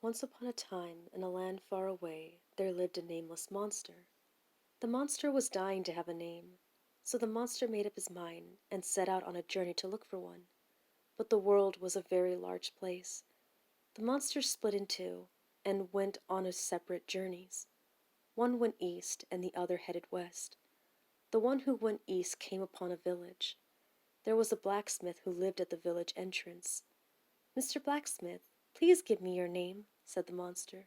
Once upon a time, in a land far away, there lived a nameless monster. The monster was dying to have a name, so the monster made up his mind and set out on a journey to look for one. But the world was a very large place. The monster split in two and went on separate journeys. One went east and the other headed west. The one who went east came upon a village. There was a blacksmith who lived at the village entrance. "Mr. Blacksmith, please give me your name," said the monster.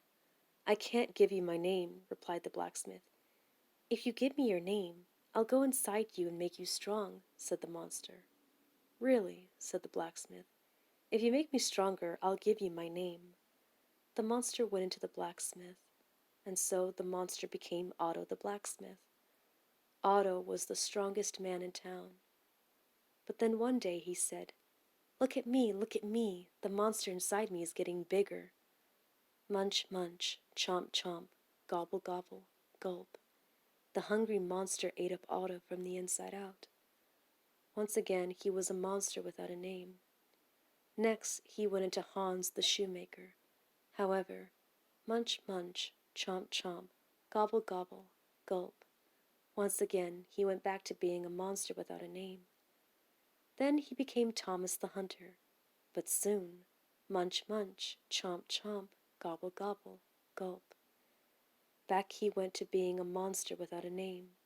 "I can't give you my name," replied the blacksmith. "If you give me your name, I'll go inside you and make you strong," said the monster. "Really," said the blacksmith, "if you make me stronger, I'll give you my name." The monster went into the blacksmith, and so the monster became Otto the blacksmith. Otto was the strongest man in town. But then one day he said, look at me, the monster inside me is getting bigger." Munch, munch, chomp, chomp, gobble, gobble, gulp. The hungry monster ate up Otto from the inside out. Once again he was a monster without a name. Next he went into Hans the shoemaker. However, munch, munch, chomp, chomp, gobble, gobble, gulp. Once again he went back to being a monster without a name. Then he became Thomas the hunter. But soon, munch, munch, chomp, chomp, gobble, gobble, gulp. Back he went to being a monster without a name.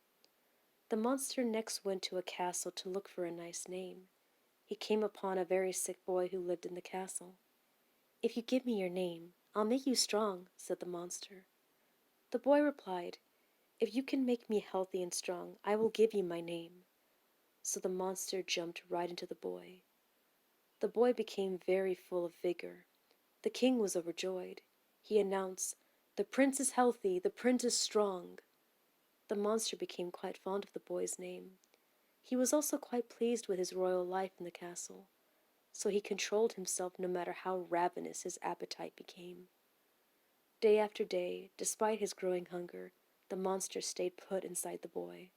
The monster next went to a castle to look for a nice name. He came upon a very sick boy who lived in the castle. "If you give me your name, I'll make you strong," said the monster. The boy replied, "If you can make me healthy and strong, I will give you my name." So the monster jumped right into the boy. The boy became very full of vigor. The king was overjoyed. He announced, "The prince is healthy, the prince is strong." The monster became quite fond of the boy's name. He was also quite pleased with his royal life in the castle, so he controlled himself no matter how ravenous his appetite became. Day after day, despite his growing hunger, the monster stayed put inside the boy.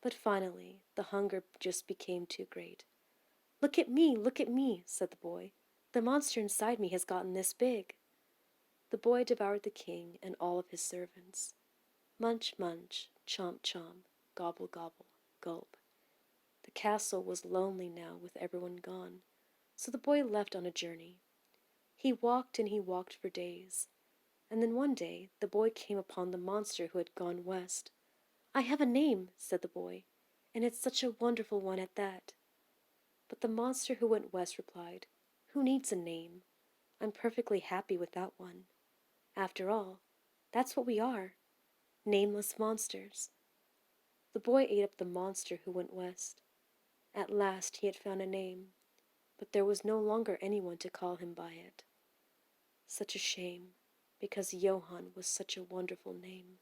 But finally, the hunger just became too great. Look at me," said the boy. "The monster inside me has gotten this big." The boy devoured the king and all of his servants. Munch, munch, chomp, chomp, gobble, gobble, gulp. The castle was lonely now with everyone gone, so the boy left on a journey. He walked and he walked for days, and then one day the boy came upon the monster who had gone west. "I have a name," said the boy, "and it's such a wonderful one at that." But the monster who went west replied, "Who needs a name? I'm perfectly happy without one. After all, that's what we are, nameless monsters." The boy ate up the monster who went west. At last he had found a name, but there was no longer anyone to call him by it. Such a shame, because Johann was such a wonderful name.